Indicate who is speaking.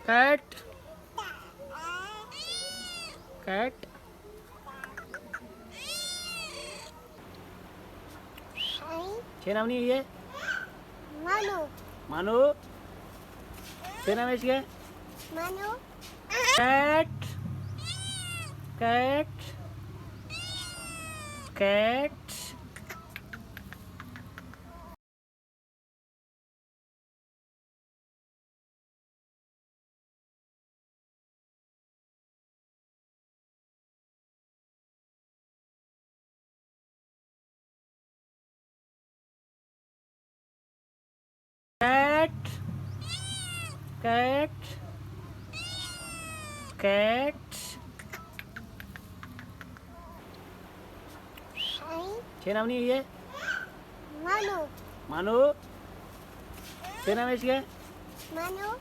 Speaker 1: Cat cat क्या नाम नहीं है ये?
Speaker 2: मानो
Speaker 1: मानो। क्या नाम है इसके?
Speaker 2: मानो
Speaker 1: cat cat cat cat cat cat क्या नाम नहीं है ये?
Speaker 2: मानो
Speaker 1: मानो। क्या नाम है इसके?
Speaker 2: मानो